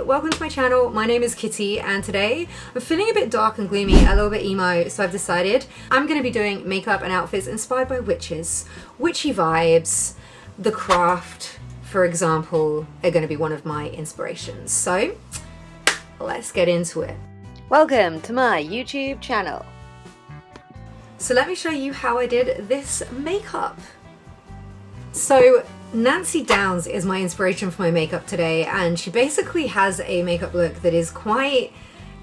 welcome to my channel. My name is Kitty and today I'm feeling a bit dark and gloomy, a little bit emo, so I've decided I'm going to be doing makeup and outfits inspired by witches. Witchy vibes, the craft, for example, are going to be one of my inspirations. So let's get into it. Welcome to my YouTube channel. So let me show you how I did this makeup. So Nancy Downs is my inspiration for my makeup today, and she basically has a makeup look that is quite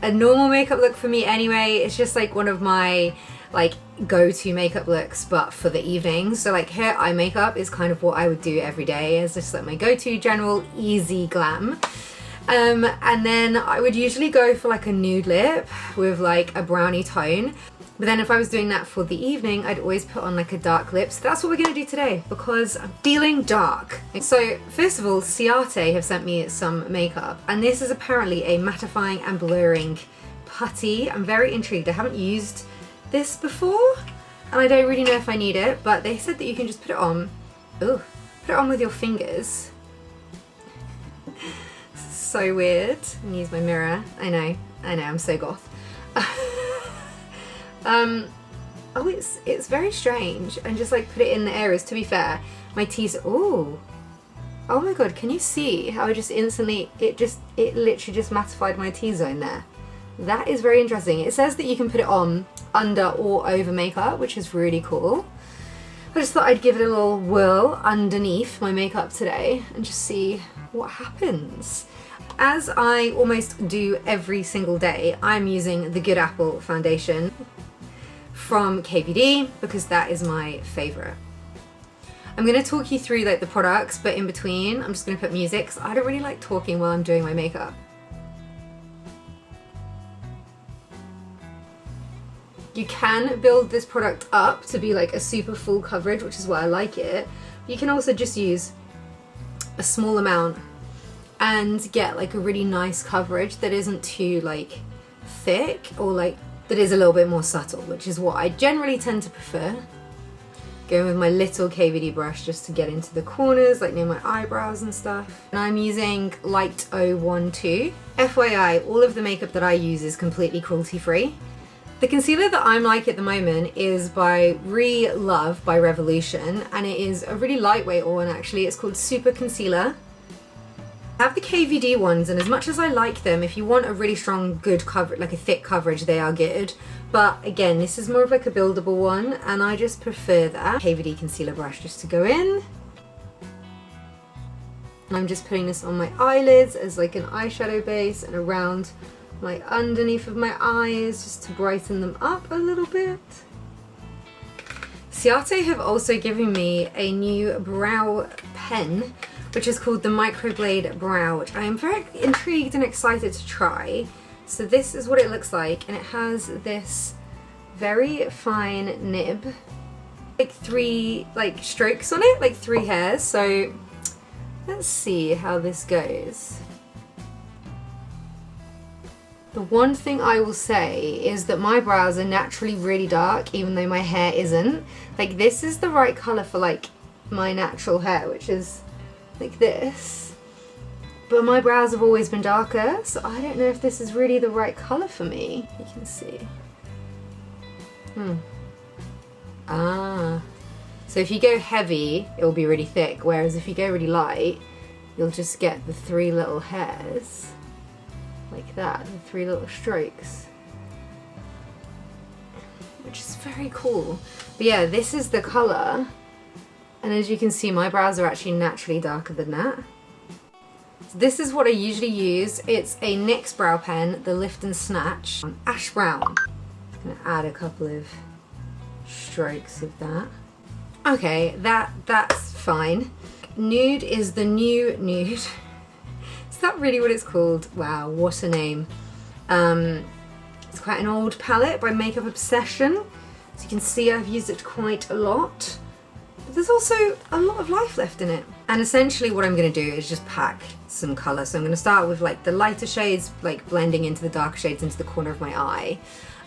a normal makeup look for me anyway. It's just like one of my go-to makeup looks but for the evening. So like her eye makeup is kind of what I would do every day. It's just like my go-to general easy glam. And then I would usually go for like a nude lip with like a brownie tone. But then if I was doing that for the evening, I'd always put on like a dark lip. So that's what we're gonna do today because I'm feeling dark. So first of all, Ciate have sent me some makeup, and this is apparently a mattifying and blurring putty. I'm very intrigued. I haven't used this before and I don't really know if I need it, but they said that you can just put it on. Ooh, put it on with your fingers. So weird. I'm gonna use my mirror. I know, I'm so goth. Oh, it's very strange, and just like put it in the areas. To be fair, my T's, oh my god, can you see how I just instantly, it literally just mattified my T-zone there. That is very interesting. It says that you can put it on under or over makeup, which is really cool. I just thought I'd give it a little whirl underneath my makeup today and just see what happens. As I almost do every single day, I'm using the Good Apple foundation from KVD because that is my favorite. I'm going to talk you through like the products, but in between I'm just going to put music because I don't really like talking while I'm doing my makeup. You can build this product up to be like a super full coverage, which is why I like it. You can also just use a small amount and get like a really nice coverage that isn't too like thick, or like that is a little bit more subtle, which is what I generally tend to prefer. Going with my little KVD brush just to get into the corners, like near my eyebrows and stuff. And I'm using Light 012. FYI, all of the makeup that I use is completely cruelty free. The concealer that I'm like at the moment is by Love by Revolution, and it is a really lightweight one actually. It's called Super Concealer. I have the KVD ones, and as much as I like them, if you want a really strong, good coverage, like a thick coverage, they are good. But again, this is more of like a buildable one, and I just prefer that KVD concealer brush just to go in. And I'm just putting this on my eyelids as like an eyeshadow base and around my underneath of my eyes just to brighten them up a little bit. Ciate have also given me a new brow pen, which is called the Microblade Brow, which I am very intrigued and excited to try. So this is what it looks like, and it has this very fine nib, like 3 like strokes on it, like 3 hairs. So let's see how this goes. The one thing I will say is that my brows are naturally really dark, even though my hair isn't. Like this is the right colour for like my natural hair, which is like this, but my brows have always been darker, so I don't know if this is really the right colour for me. You can see. So if you go heavy, it will be really thick, whereas if you go really light, you'll just get the 3 little hairs, like that, the 3 little strokes, which is very cool. But yeah, this is the colour. And as you can see, my brows are actually naturally darker than that. So this is what I usually use. It's a NYX brow pen, the Lift and Snatch, ash brown. I'm gonna add a couple of strokes of that. Okay, that's fine. Nude is the new nude. Is that really what it's called? Wow, what a name. It's quite an old palette by Makeup Obsession. As you can see, I've used it quite a lot. There's also a lot of life left in it. And essentially what I'm going to do is just pack some colour. So I'm going to start with like the lighter shades, like blending into the darker shades into the corner of my eye.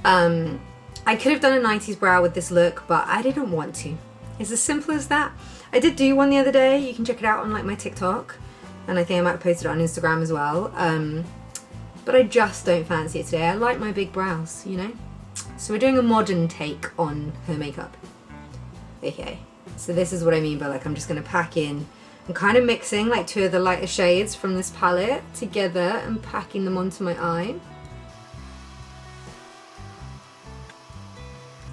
I could have done a 90s brow with this look, but I didn't want to. It's as simple as that. I did do one the other day. You can check it out on like my TikTok. and I think I might post it on Instagram as well. But I just don't fancy it today. I like my big brows, you know? So we're doing a modern take on her makeup. Okay, so this is what I mean by like I'm just gonna pack in. I'm kind of mixing like two of the lighter shades from this palette together and packing them onto my eye.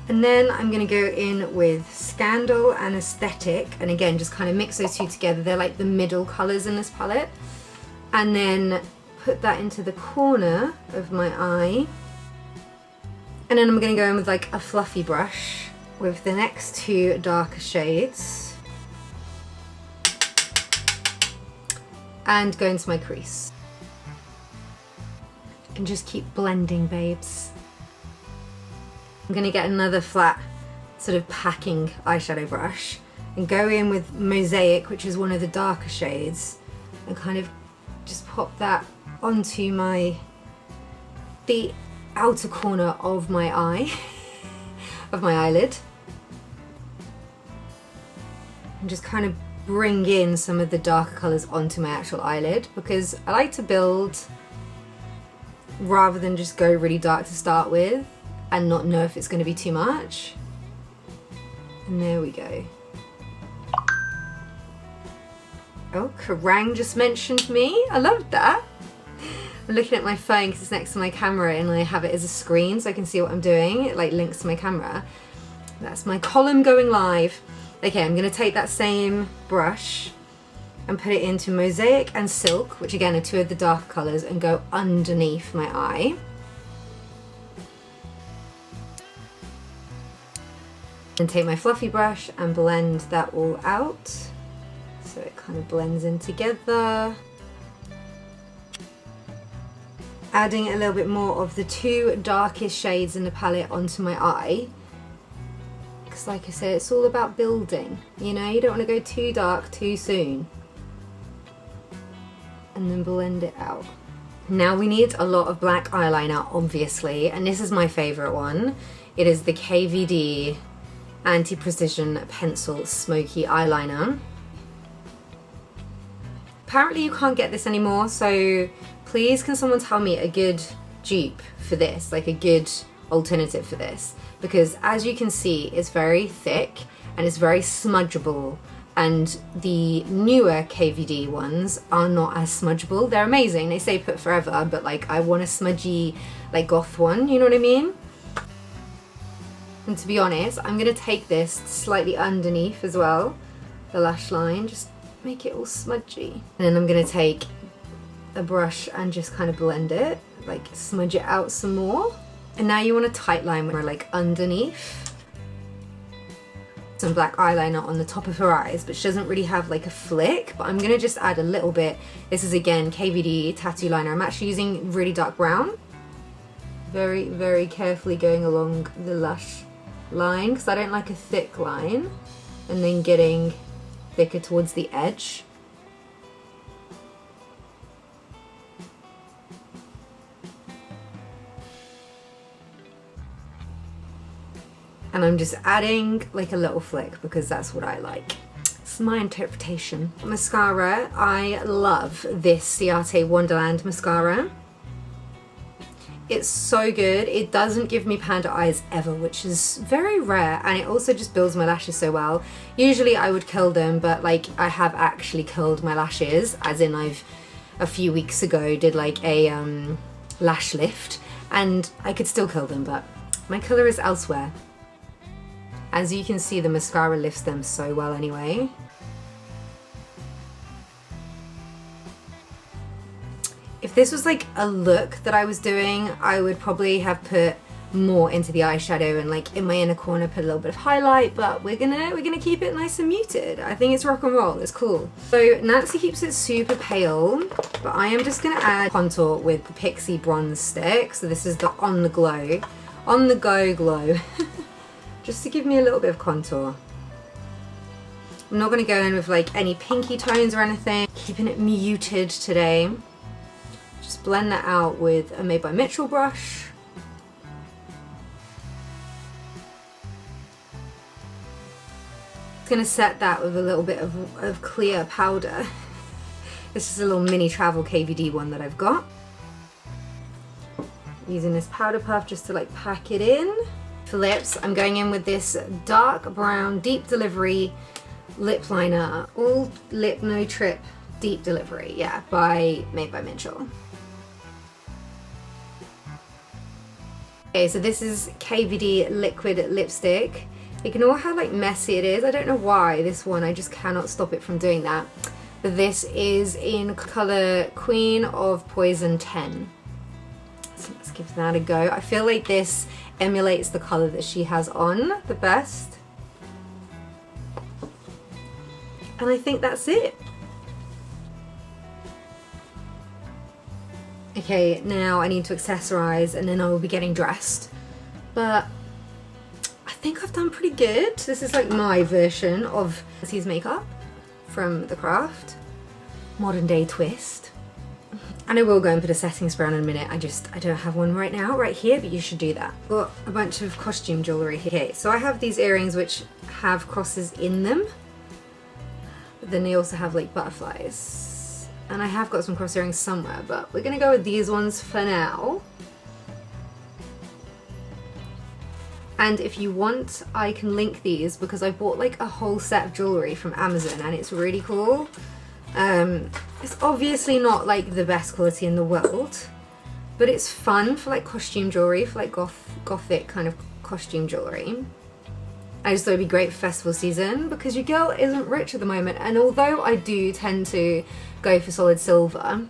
And then I'm going to go in with Scandal and Aesthetic, and again just kind of mix those two together. They're like the middle colours in this palette. And then put that into the corner of my eye. And then I'm going to go in with like a fluffy brush with the next two darker shades. And go into my crease. And just keep blending, babes. I'm going to get another flat sort of packing eyeshadow brush and go in with Mosaic, which is one of the darker shades, and kind of just pop that onto the outer corner of my eye, of my eyelid. And just kind of bring in some of the darker colours onto my actual eyelid, because I like to build rather than just go really dark to start with and not know if it's going to be too much. And there we go. Oh, Kerrang just mentioned me. I love that. I'm looking at my phone because it's next to my camera and I have it as a screen so I can see what I'm doing. It like links to my camera. That's my column going live. Okay, I'm going to take that same brush and put it into Mosaic and Silk, which again are two of the dark colours, and go underneath my eye. And take my fluffy brush and blend that all out so it kind of blends in together. Adding a little bit more of the two darkest shades in the palette onto my eye, because like I said, it's all about building, you know, you don't want to go too dark too soon. And then blend it out. Now we need a lot of black eyeliner, obviously, and this is my favourite one. It is the KVD Anti-Precision Pencil Smoky Eyeliner. Apparently you can't get this anymore, so please can someone tell me a good dupe for this, like a good alternative for this, because as you can see it's very thick and it's very smudgeable, and the newer KVD ones are not as smudgeable. They're amazing, they say put forever, but like I want a smudgy like goth one, you know what I mean? And to be honest, I'm going to take this slightly underneath as well, the lash line, just make it all smudgy. And then I'm going to take a brush and just kind of blend it, like smudge it out some more. And now you want a tight line where like underneath. Some black eyeliner on the top of her eyes, but she doesn't really have like a flick, but I'm going to just add a little bit. This is again KVD tattoo liner. I'm actually using really dark brown. Very, very carefully going along the lash line because I don't like a thick line, and then getting thicker towards the edge. And I'm just adding like a little flick because that's what I like. It's my interpretation. Mascara, I love this Ciate Wonderland mascara. It's so good. It doesn't give me panda eyes ever, which is very rare, and it also just builds my lashes so well. Usually I would kill them, but like I have actually killed my lashes, as in I've a few weeks ago did like a lash lift and I could still kill them, but my killer is elsewhere. As you can see, the mascara lifts them so well anyway. If this was like a look that I was doing, I would probably have put more into the eyeshadow and like in my inner corner put a little bit of highlight, but we're gonna keep it nice and muted. I think it's rock and roll, it's cool. So Nancy keeps it super pale, but I am just gonna add contour with the Pixie Bronze Stick. So this is the On the Go glow, just to give me a little bit of contour. I'm not gonna go in with like any pinky tones or anything, keeping it muted today. Just blend that out with a Made by Mitchell brush. Just gonna set that with a little bit of clear powder This is a little mini travel KVD one that I've got. Using this powder puff just to like pack it in. For lips, I'm going in with this dark brown deep delivery lip liner. All lip no trip deep delivery, yeah, made by Mitchell. Okay, so this is KVD liquid lipstick. Ignore how like messy it is. I don't know why this one, I just cannot stop it from doing that. But this is in color Queen of Poison 10. So let's give that a go. I feel like this emulates the color that she has on the best. And I think that's it. Okay, now I need to accessorize and then I will be getting dressed. But I think I've done pretty good. This is like my version of Nancy's makeup from The Craft. Modern day twist. And I will go and put a setting spray on in a minute. I don't have one right now, right here, but you should do that. Got a bunch of costume jewelry here. Okay, so I have these earrings which have crosses in them. But then they also have like butterflies. And I have got some cross earrings somewhere, but we're gonna go with these ones for now. And if you want, I can link these because I bought like a whole set of jewelry from Amazon and it's really cool. It's obviously not like the best quality in the world, but it's fun for like costume jewelry, for like gothic kind of costume jewelry. I just thought it'd be great for festival season because your girl isn't rich at the moment, and although I do tend to go for solid silver,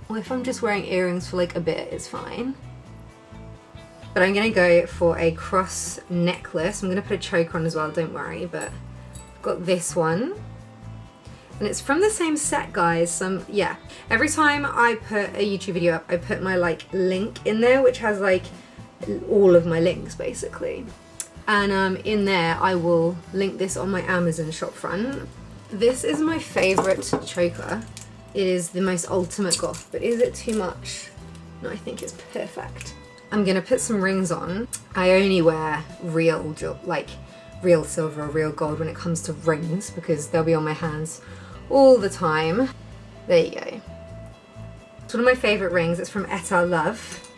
well, if I'm just wearing earrings for like a bit, it's fine. But I'm gonna go for a cross necklace. I'm gonna put a choker on as well, don't worry, but I've got this one. And it's from the same set, guys. Yeah, every time I put a YouTube video up, I put my like link in there, which has like all of my links basically. And in there, I will link this on my Amazon shop front. This is my favorite choker. It is the most ultimate goth, but is it too much? No, I think it's perfect. I'm gonna put some rings on. I only wear real silver or real gold when it comes to rings because they'll be on my hands all the time. There you go. It's one of my favorite rings. It's from Et Al Love.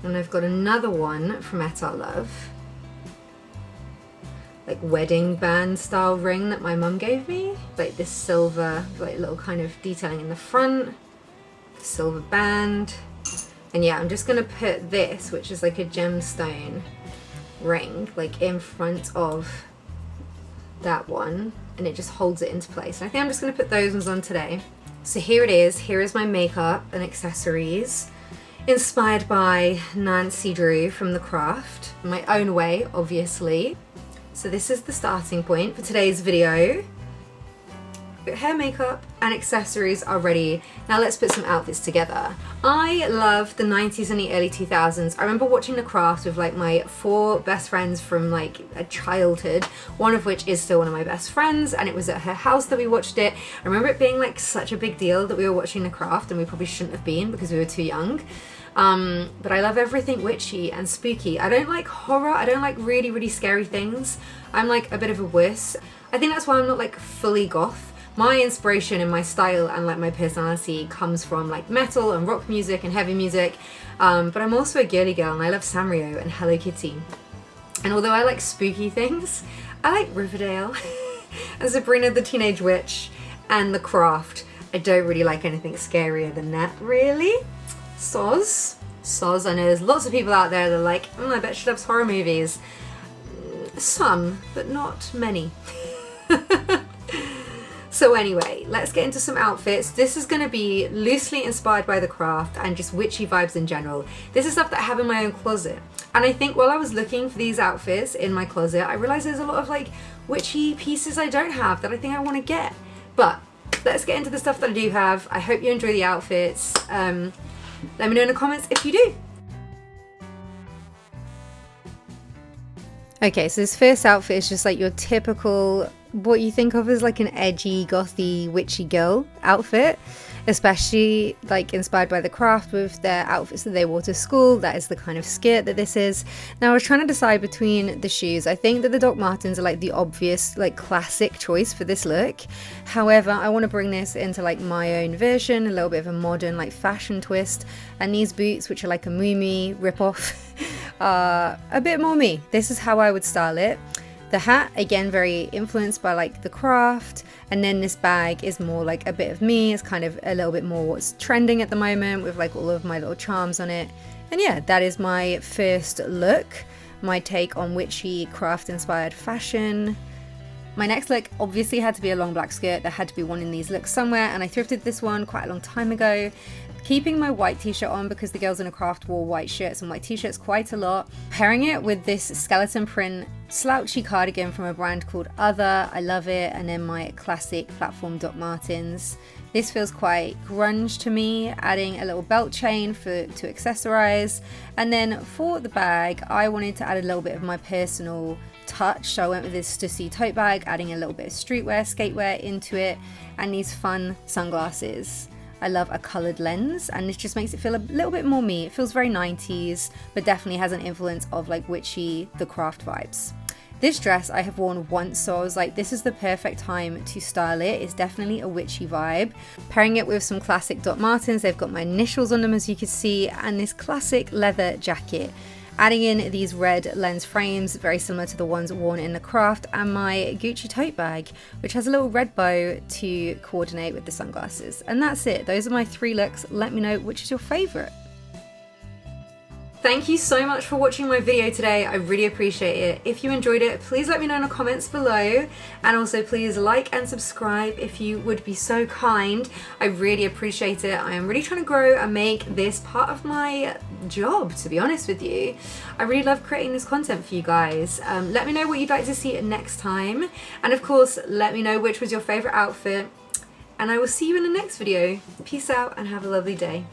And I've got another one from Et Al Love. Like wedding band style ring that my mum gave me. Like this silver, like little kind of detailing in the front. Silver band. And yeah, I'm just gonna put this, which is like a gemstone ring, like in front of that one. And it just holds it into place. And I think I'm just gonna put those ones on today. So here it is. Here is my makeup and accessories. Inspired by Nancy Drew from The Craft. My own way, obviously. So this is the starting point for today's video. Hair, makeup, and accessories are ready. Now let's put some outfits together. I love the 90s and the early 2000s. I remember watching The Craft with like my 4 best friends from like a childhood, one of which is still one of my best friends, and it was at her house that we watched it. I remember it being like such a big deal that we were watching The Craft, and we probably shouldn't have been because we were too young. But I love everything witchy and spooky. I don't like horror. I don't like really, really scary things. I'm like a bit of a wuss. I think that's why I'm not like fully goth. My inspiration and my style and like my personality comes from like metal and rock music and heavy music. But I'm also a girly girl and I love Sanrio and Hello Kitty. And although I like spooky things, I like Riverdale and Sabrina the Teenage Witch and The Craft. I don't really like anything scarier than that, really. Soz. I know there's lots of people out there that are like, I bet she loves horror movies. Some, but not many. So anyway, let's get into some outfits. This is going to be loosely inspired by The Craft and just witchy vibes in general. This is stuff that I have in my own closet. And I think while I was looking for these outfits in my closet, I realized there's a lot of like witchy pieces I don't have that I think I want to get. But let's get into the stuff that I do have. I hope you enjoy the outfits. Let me know in the comments if you do. Okay, so this first outfit is just like your typical, what you think of as like an edgy, gothy, witchy girl outfit. especially like inspired by the craft with their outfits that they wore to school. That is the kind of skirt that this is. Now I was trying to decide between the shoes. I think that the Doc Martens are like the obvious like classic choice for this look. However, I want to bring this into like my own version, a little bit of a modern like fashion twist, and these boots, which are like a Muumi ripoff, are a bit more me. This is how I would style it. The hat, again, very influenced by like the craft, and then this bag is more like a bit of me. It's kind of a little bit more what's trending at the moment with like all of my little charms on it. And yeah, that is my first look, my take on witchy craft inspired fashion. My next look obviously had to be a long black skirt. There had to be one in these looks somewhere, and I thrifted this one quite a long time ago. Keeping my white t-shirt on because the girls in the craft wore white shirts and white t-shirts quite a lot. Pairing it with this skeleton print slouchy cardigan from a brand called Other. I love it. And then my classic platform Doc Martens. This feels quite grunge to me, adding a little belt chain to accessorize. And then for the bag, I wanted to add a little bit of my personal touch, so I went with this Stussy tote bag, adding a little bit of streetwear, skatewear into it, and these fun sunglasses. I love a coloured lens, and this just makes it feel a little bit more me. It feels very 90s, but definitely has an influence of like witchy, the craft vibes. This dress I have worn once, so I was like, this is the perfect time to style it. It's definitely a witchy vibe. Pairing it with some classic Doc Martens, they've got my initials on them as you can see, and this classic leather jacket. Adding in these red lens frames, very similar to the ones worn in the craft, and my Gucci tote bag, which has a little red bow to coordinate with the sunglasses. And that's it. Those are my 3 looks. Let me know which is your favourite. Thank you so much for watching my video today. I really appreciate it. If you enjoyed it, please let me know in the comments below, and also please like and subscribe if you would be so kind. I really appreciate it. I am really trying to grow and make this part of my job, to be honest with you. I really love creating this content for you guys. Let me know what you'd like to see next time, and of course let me know which was your favorite outfit, and I will see you in the next video. Peace out and have a lovely day.